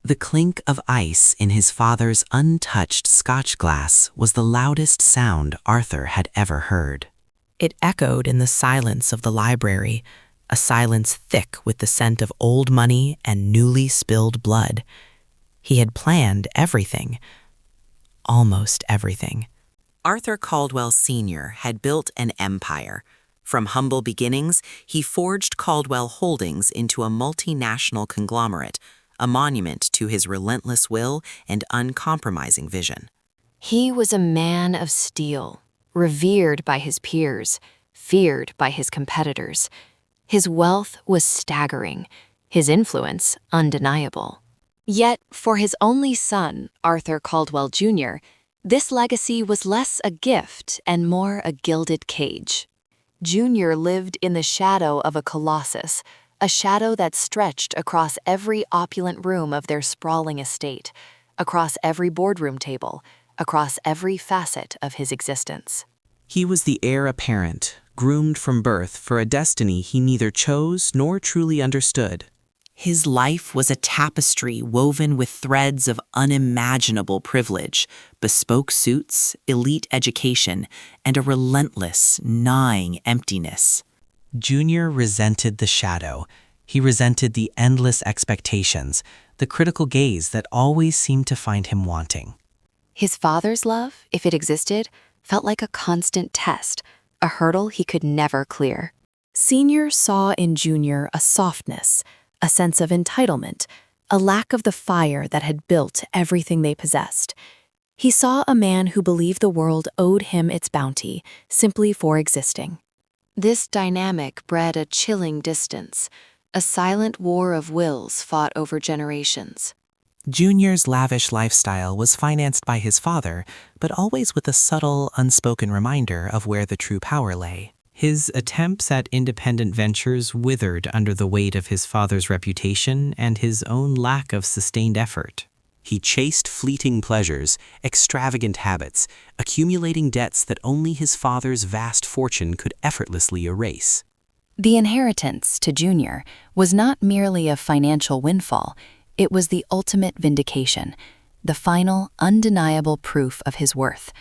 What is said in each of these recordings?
The clink of ice in his father's untouched scotch glass was the loudest sound Arthur had ever heard. It echoed in the silence of the library, a silence thick with the scent of old money and newly spilled blood. He had planned everything. Almost everything. Arthur Caldwell Sr. had built an empire. From humble beginnings, he forged Caldwell Holdings into a multinational conglomerate, a monument to his relentless will and uncompromising vision. He was a man of steel, revered by his peers, feared by his competitors. His wealth was staggering, his influence undeniable. Yet, for his only son, Arthur Caldwell Jr., this legacy was less a gift and more a gilded cage. Jr. lived in the shadow of a colossus, a shadow that stretched across every opulent room of their sprawling estate, across every boardroom table, across every facet of his existence. He was the heir apparent, groomed from birth for a destiny he neither chose nor truly understood. His life was a tapestry woven with threads of unimaginable privilege, bespoke suits, elite education, and a relentless, gnawing emptiness. Junior resented the shadow. He resented the endless expectations, the critical gaze that always seemed to find him wanting. His father's love, if it existed, felt like a constant test, a hurdle he could never clear. Senior saw in Junior a softness, a sense of entitlement, a lack of the fire that had built everything they possessed. He saw a man who believed the world owed him its bounty simply for existing. This dynamic bred a chilling distance, a silent war of wills fought over generations. Junior's lavish lifestyle was financed by his father, but always with a subtle, unspoken reminder of where the true power lay. His attempts at independent ventures withered under the weight of his father's reputation and his own lack of sustained effort. He chased fleeting pleasures, extravagant habits, accumulating debts that only his father's vast fortune could effortlessly erase. The inheritance to Junior was not merely a financial windfall, it was the ultimate vindication, the final, undeniable proof of his worth,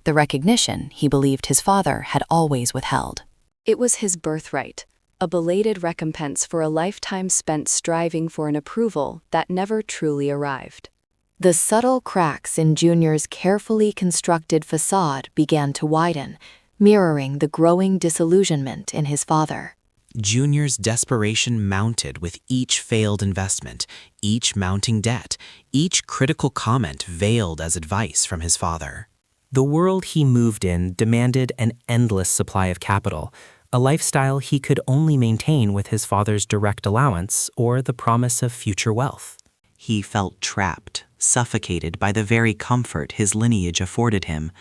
the recognition he believed his father had always withheld. It was his birthright, a belated recompense for a lifetime spent striving for an approval that never truly arrived. The subtle cracks in Junior's carefully constructed facade began to widen, mirroring the growing disillusionment in his father. Junior's desperation mounted with each failed investment, each mounting debt, each critical comment veiled as advice from his father. The world he moved in demanded an endless supply of capital, a lifestyle he could only maintain with his father's direct allowance or the promise of future wealth. He felt trapped, suffocated by the very comfort his lineage afforded him.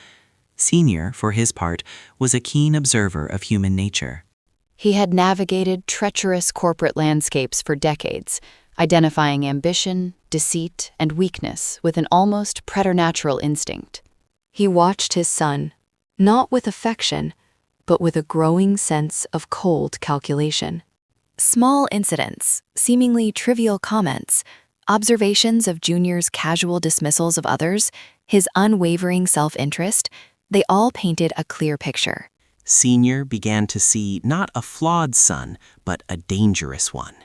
Senior, for his part, was a keen observer of human nature. He had navigated treacherous corporate landscapes for decades, identifying ambition, deceit, and weakness with an almost preternatural instinct. He watched his son, not with affection, but with a growing sense of cold calculation. Small incidents, seemingly trivial comments, observations of Junior's casual dismissals of others, his unwavering self-interest, they all painted a clear picture. Senior began to see not a flawed son, but a dangerous one.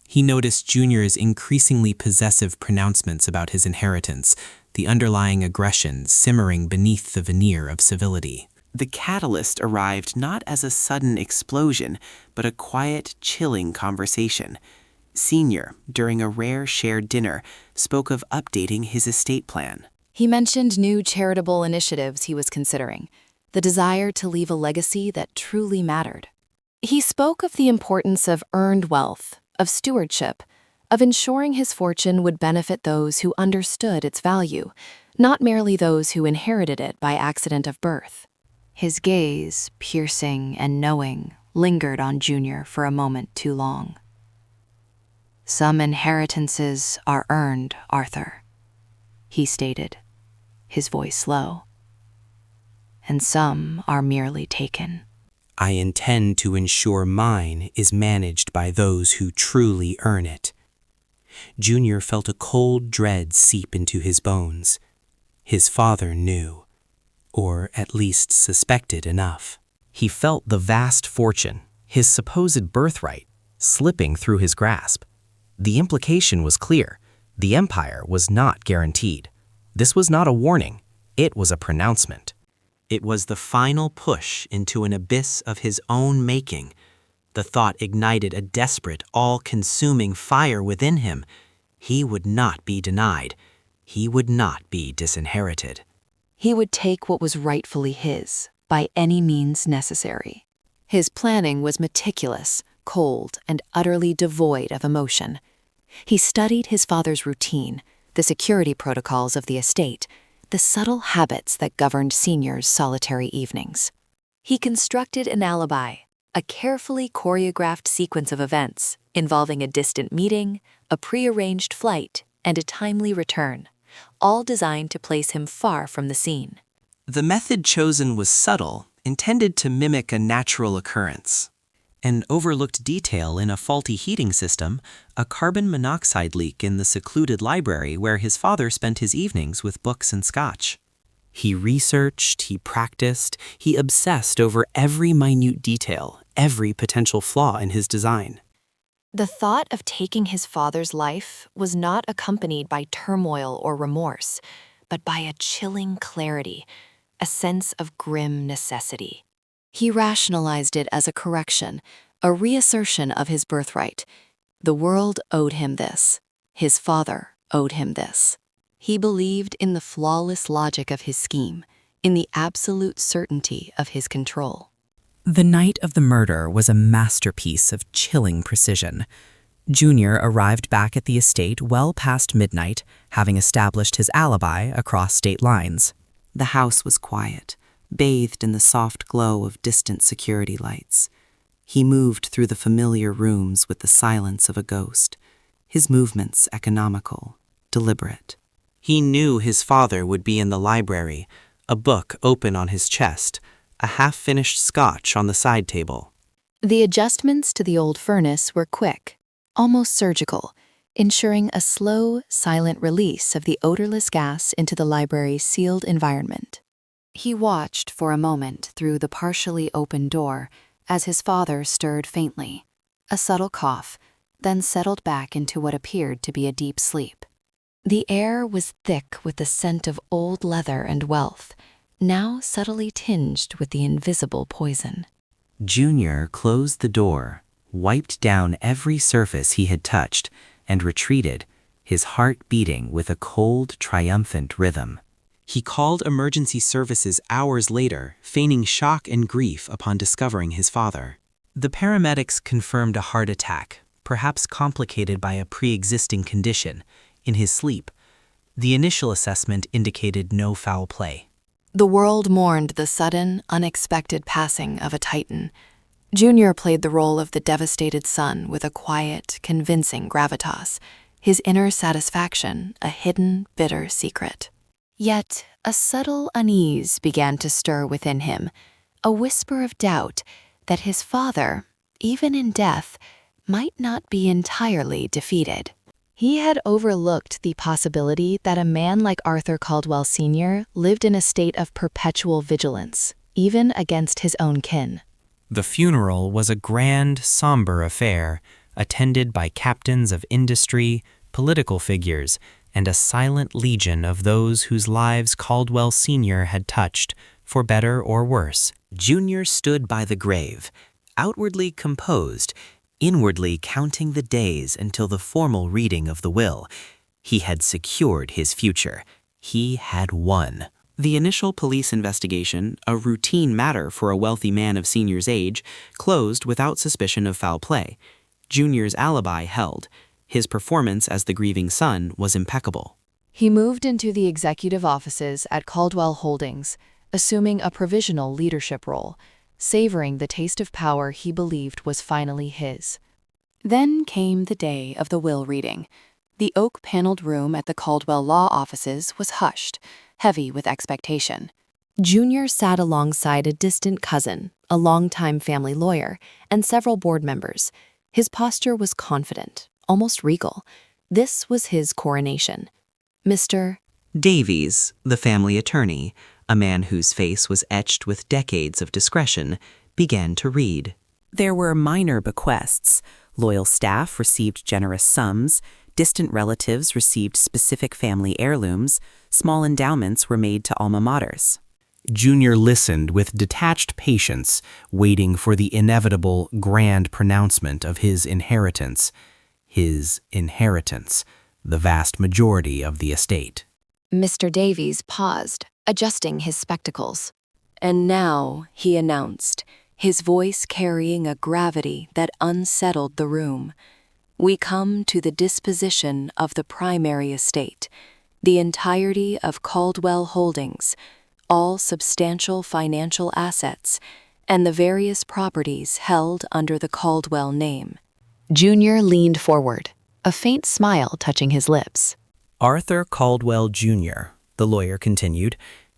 He noticed Junior's increasingly possessive pronouncements about his inheritance, the underlying aggression simmering beneath the veneer of civility. The catalyst arrived not as a sudden explosion, but a quiet, chilling conversation. Senior, during a rare shared dinner, spoke of updating his estate plan. He mentioned new charitable initiatives he was considering, the desire to leave a legacy that truly mattered. He spoke of the importance of earned wealth, of stewardship, of ensuring his fortune would benefit those who understood its value, not merely those who inherited it by accident of birth. His gaze, piercing and knowing, lingered on Junior for a moment too long. "Some inheritances are earned, Arthur," he stated, his voice low. "And some are merely taken." I intend to ensure mine is managed by those who truly earn it. Junior felt a cold dread seep into his bones. His father knew, or at least suspected enough. He felt the vast fortune, his supposed birthright, slipping through his grasp. The implication was clear. The empire was not guaranteed. This was not a warning. It was a pronouncement. It was the final push into an abyss of his own making. The thought ignited a desperate, all-consuming fire within him. He would not be denied. He would not be disinherited. He would take what was rightfully his, by any means necessary. His planning was meticulous, cold, and utterly devoid of emotion. He studied his father's routine, the security protocols of the estate, the subtle habits that governed Senior's solitary evenings. He constructed an alibi, a carefully choreographed sequence of events involving a distant meeting, a prearranged flight, and a timely return, all designed to place him far from the scene. The method chosen was subtle, intended to mimic a natural occurrence. An overlooked detail in a faulty heating system, a carbon monoxide leak in the secluded library where his father spent his evenings with books and scotch. He researched, he practiced, he obsessed over every minute detail, every potential flaw in his design. The thought of taking his father's life was not accompanied by turmoil or remorse, but by a chilling clarity, a sense of grim necessity. He rationalized it as a correction, a reassertion of his birthright. The world owed him this. His father owed him this. He believed in the flawless logic of his scheme, in the absolute certainty of his control. The night of the murder was a masterpiece of chilling precision. Junior arrived back at the estate well past midnight, having established his alibi across state lines. The house was quiet, bathed in the soft glow of distant security lights. He moved through the familiar rooms with the silence of a ghost, his movements economical, deliberate. He knew his father would be in the library, a book open on his chest, a half-finished scotch on the side table. The adjustments to the old furnace were quick, almost surgical, ensuring a slow, silent release of the odorless gas into the library's sealed environment. He watched for a moment through the partially open door as his father stirred faintly, a subtle cough, then settled back into what appeared to be a deep sleep. The air was thick with the scent of old leather and wealth, now subtly tinged with the invisible poison. Junior closed the door, wiped down every surface he had touched, and retreated, his heart beating with a cold, triumphant rhythm. He called emergency services hours later, feigning shock and grief upon discovering his father. The paramedics confirmed a heart attack, perhaps complicated by a pre-existing condition, in his sleep. The initial assessment indicated no foul play. The world mourned the sudden, unexpected passing of a titan. Junior played the role of the devastated son with a quiet, convincing gravitas, his inner satisfaction a hidden, bitter secret. Yet a subtle unease began to stir within him, a whisper of doubt that his father, even in death, might not be entirely defeated. He had overlooked the possibility that a man like Arthur Caldwell Sr. lived in a state of perpetual vigilance, even against his own kin. The funeral was a grand, somber affair, attended by captains of industry, political figures, and a silent legion of those whose lives Caldwell Sr. had touched, for better or worse. Junior stood by the grave, outwardly composed, inwardly counting the days until the formal reading of the will. He had secured his future. He had won. The initial police investigation, a routine matter for a wealthy man of Senior's age, closed without suspicion of foul play. Junior's alibi held. His performance as the grieving son was impeccable. He moved into the executive offices at Caldwell Holdings, assuming a provisional leadership role, savoring the taste of power he believed was finally his. Then came the day of the will reading. The oak-paneled room at the Caldwell Law offices was hushed, heavy with expectation. Junior sat alongside a distant cousin, a longtime family lawyer, and several board members. His posture was confident, almost regal. This was his coronation. Mr. Davies, the family attorney, a man whose face was etched with decades of discretion, began to read. There were minor bequests. Loyal staff received generous sums, distant relatives received specific family heirlooms, small endowments were made to alma maters. Junior listened with detached patience, waiting for the inevitable grand pronouncement of his inheritance. His inheritance, the vast majority of the estate. Mr. Davies paused, adjusting his spectacles. And now, he announced, his voice carrying a gravity that unsettled the room, we come to the disposition of the primary estate, the entirety of Caldwell Holdings, all substantial financial assets, and the various properties held under the Caldwell name. Junior leaned forward, a faint smile touching his lips. Arthur Caldwell, Jr., the lawyer continued,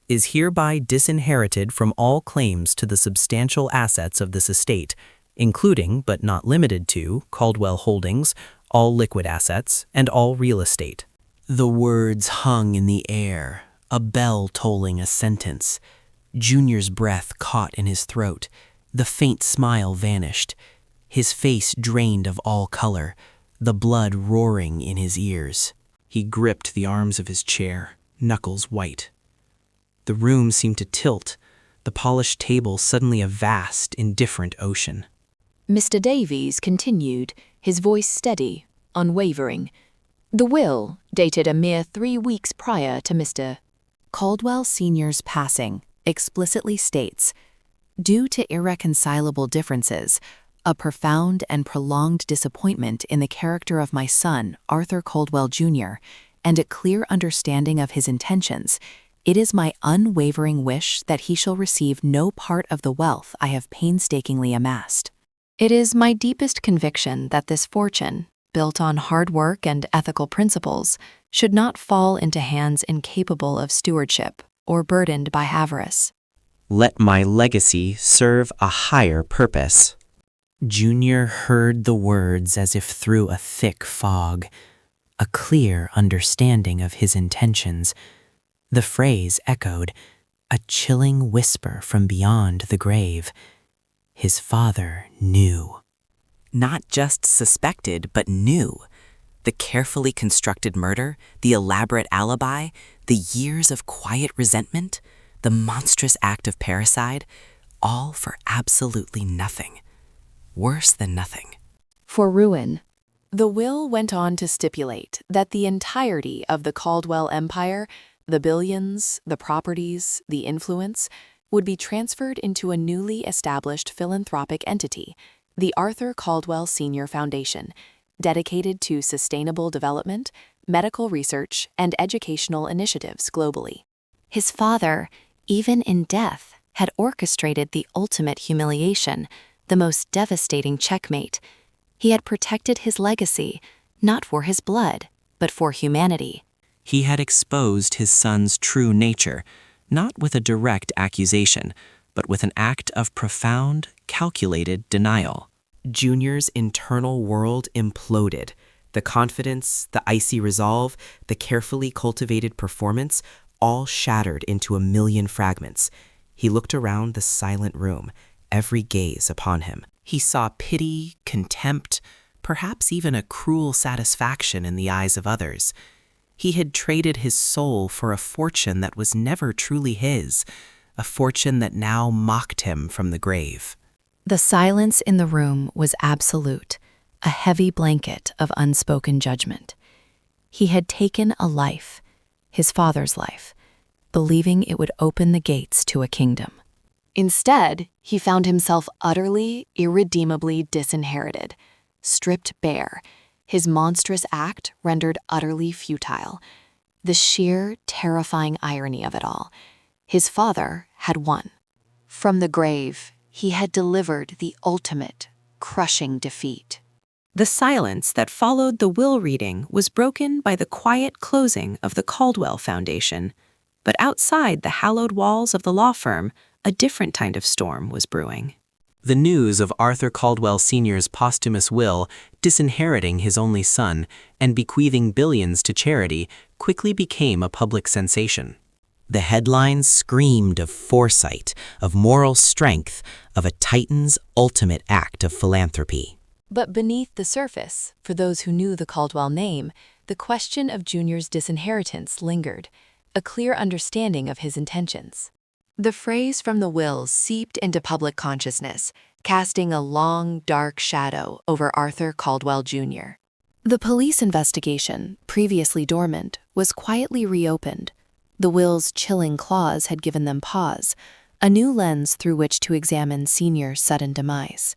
is hereby disinherited from all claims to the substantial assets of this estate, including, but not limited to, Caldwell Holdings, all liquid assets, and all real estate. The words hung in the air, a bell tolling a sentence. Junior's breath caught in his throat. The faint smile vanished. His face drained of all color, the blood roaring in his ears. He gripped the arms of his chair, knuckles white. The room seemed to tilt, the polished table suddenly a vast, indifferent ocean. Mr. Davies continued, his voice steady, unwavering. The will, dated a mere 3 weeks prior to Mr. Caldwell Sr.'s passing, explicitly states, due to irreconcilable differences, a profound and prolonged disappointment in the character of my son, Arthur Caldwell, Jr., and a clear understanding of his intentions, it is my unwavering wish that he shall receive no part of the wealth I have painstakingly amassed. It is my deepest conviction that this fortune, built on hard work and ethical principles, should not fall into hands incapable of stewardship or burdened by avarice. Let my legacy serve a higher purpose. Junior heard the words as if through a thick fog, a clear understanding of his intentions. The phrase echoed, a chilling whisper from beyond the grave. His father knew. Not just suspected, but knew. The carefully constructed murder, the elaborate alibi, the years of quiet resentment, the monstrous act of parricide, all for absolutely nothing. Worse than nothing. For ruin. The will went on to stipulate that the entirety of the Caldwell empire, the billions, the properties, the influence, would be transferred into a newly established philanthropic entity, the Arthur Caldwell Sr. Foundation, dedicated to sustainable development, medical research, and educational initiatives globally. His father, even in death, had orchestrated the ultimate humiliation, the most devastating checkmate. He had protected his legacy, not for his blood, but for humanity. He had exposed his son's true nature, not with a direct accusation, but with an act of profound, calculated denial. Junior's internal world imploded. The confidence, the icy resolve, the carefully cultivated performance, all shattered into a million fragments. He looked around the silent room, every gaze upon him. He saw pity, contempt, perhaps even a cruel satisfaction in the eyes of others. He had traded his soul for a fortune that was never truly his, a fortune that now mocked him from the grave. The silence in the room was absolute, a heavy blanket of unspoken judgment. He had taken a life, his father's life, believing it would open the gates to a kingdom. Instead, he found himself utterly, irredeemably disinherited, stripped bare, his monstrous act rendered utterly futile. The sheer, terrifying irony of it all. His father had won. From the grave, he had delivered the ultimate, crushing defeat. The silence that followed the will reading was broken by the quiet closing of the Caldwell Foundation. But outside the hallowed walls of the law firm, a different kind of storm was brewing. The news of Arthur Caldwell Sr.'s posthumous will, disinheriting his only son and bequeathing billions to charity, quickly became a public sensation. The headlines screamed of foresight, of moral strength, of a titan's ultimate act of philanthropy. But beneath the surface, for those who knew the Caldwell name, the question of Junior's disinheritance lingered, a clear understanding of his intentions. The phrase from the will seeped into public consciousness, casting a long, dark shadow over Arthur Caldwell Jr. The police investigation, previously dormant, was quietly reopened. The will's chilling clause had given them pause, a new lens through which to examine Senior's sudden demise.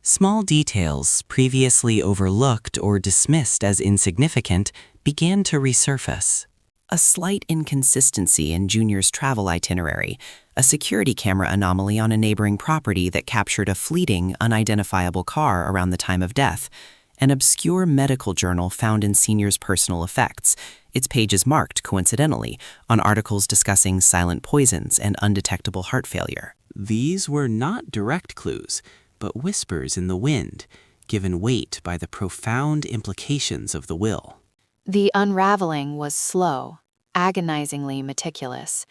Small details, previously overlooked or dismissed as insignificant, began to resurface. A slight inconsistency in Junior's travel itinerary, a security camera anomaly on a neighboring property that captured a fleeting, unidentifiable car around the time of death, an obscure medical journal found in Senior's personal effects, its pages marked, coincidentally, on articles discussing silent poisons and undetectable heart failure. These were not direct clues, but whispers in the wind, given weight by the profound implications of the will. The unraveling was slow, agonizingly meticulous.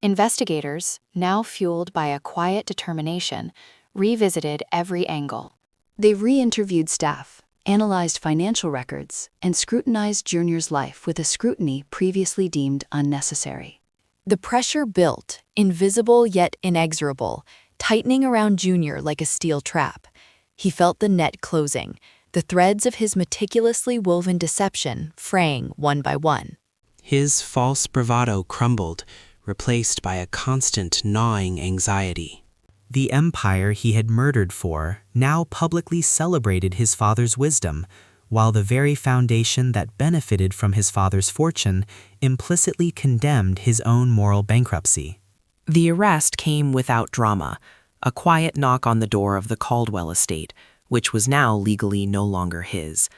Investigators, now fueled by a quiet determination, revisited every angle. They re-interviewed staff, analyzed financial records, and scrutinized Junior's life with a scrutiny previously deemed unnecessary. The pressure built, invisible yet inexorable, tightening around Junior like a steel trap. He felt the net closing, the threads of his meticulously woven deception fraying one by one. His false bravado crumbled, replaced by a constant gnawing anxiety. The empire he had murdered for now publicly celebrated his father's wisdom, while the very foundation that benefited from his father's fortune implicitly condemned his own moral bankruptcy. The arrest came without drama, a quiet knock on the door of the Caldwell estate, which was now legally no longer his.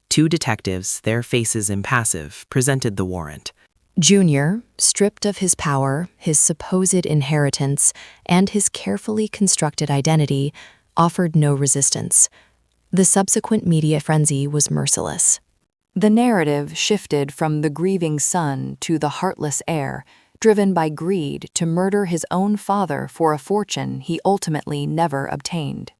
Two detectives, their faces impassive, presented the warrant. Junior, stripped of his power, his supposed inheritance, and his carefully constructed identity, offered no resistance. The subsequent media frenzy was merciless. The narrative shifted from the grieving son to the heartless heir, driven by greed to murder his own father for a fortune he ultimately never obtained.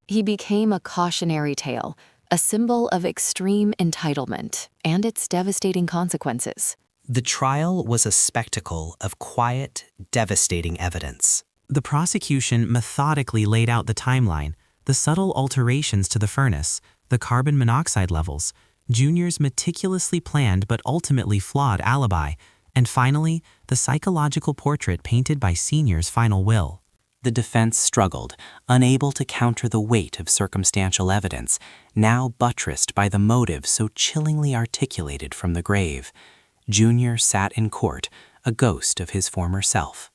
He became a cautionary tale, a symbol of extreme entitlement and its devastating consequences. The trial was a spectacle of quiet, devastating evidence. The prosecution methodically laid out the timeline, the subtle alterations to the furnace, the carbon monoxide levels, Junior's meticulously planned but ultimately flawed alibi, and finally, the psychological portrait painted by Senior's final will. The defense struggled, unable to counter the weight of circumstantial evidence, now buttressed by the motive so chillingly articulated from the grave. Junior sat in court, a ghost of his former self.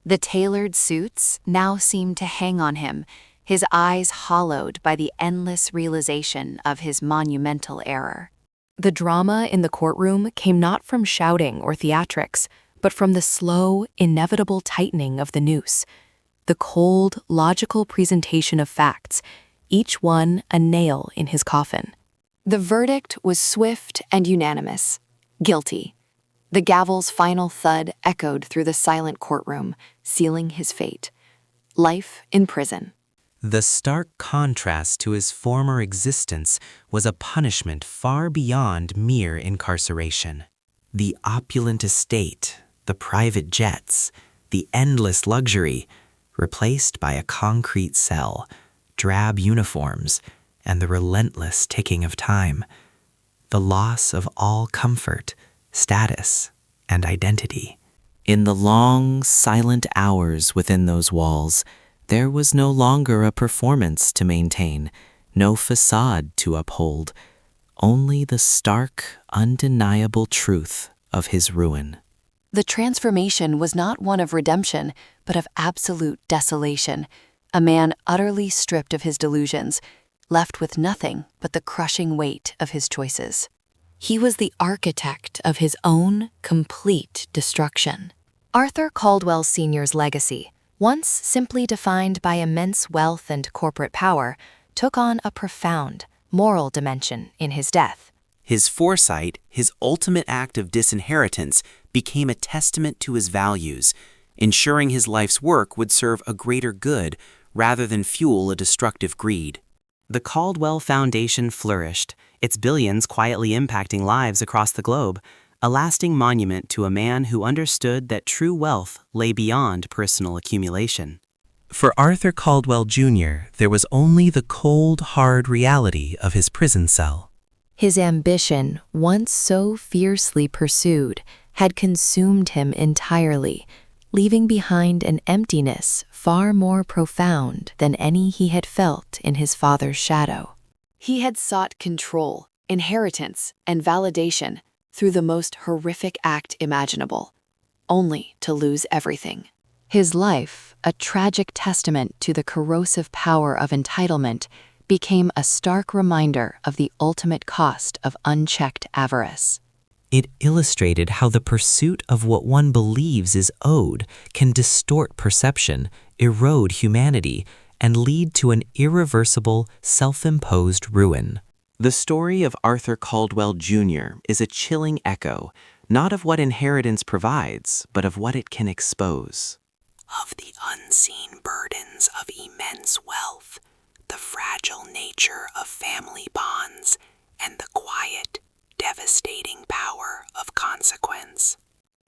The tailored suits now seemed to hang on him, his eyes hollowed by the endless realization of his monumental error. The drama in the courtroom came not from shouting or theatrics, but from the slow, inevitable tightening of the noose. The cold, logical presentation of facts, each one a nail in his coffin. The verdict was swift and unanimous. Guilty. The gavel's final thud echoed through the silent courtroom, sealing his fate. Life in prison. The stark contrast to his former existence was a punishment far beyond mere incarceration. The opulent estate, the private jets, the endless luxury, replaced by a concrete cell, drab uniforms, and the relentless ticking of time. The loss of all comfort, status, and identity. In the long, silent hours within those walls, there was no longer a performance to maintain, no facade to uphold, only the stark, undeniable truth of his ruin. The transformation was not one of redemption, but of absolute desolation. A man utterly stripped of his delusions, left with nothing but the crushing weight of his choices. He was the architect of his own complete destruction. Arthur Caldwell Sr.'s legacy, once simply defined by immense wealth and corporate power, took on a profound moral dimension in his death. His foresight, his ultimate act of disinheritance, became a testament to his values, ensuring his life's work would serve a greater good rather than fuel a destructive greed. The Caldwell Foundation flourished, its billions quietly impacting lives across the globe, a lasting monument to a man who understood that true wealth lay beyond personal accumulation. For Arthur Caldwell Jr., there was only the cold, hard reality of his prison cell. His ambition, once so fiercely pursued, had consumed him entirely, leaving behind an emptiness far more profound than any he had felt in his father's shadow. He had sought control, inheritance, and validation through the most horrific act imaginable, only to lose everything. His life, a tragic testament to the corrosive power of entitlement, became a stark reminder of the ultimate cost of unchecked avarice. It illustrated how the pursuit of what one believes is owed can distort perception, erode humanity, and lead to an irreversible, self-imposed ruin. The story of Arthur Caldwell Jr. is a chilling echo, not of what inheritance provides, but of what it can expose. Of the unseen burdens of immense wealth, the fragile nature of family bonds, and the quiet, devastating power of consequence.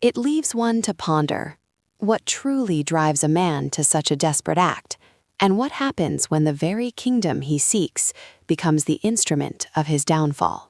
It leaves one to ponder what truly drives a man to such a desperate act, and what happens when the very kingdom he seeks becomes the instrument of his downfall.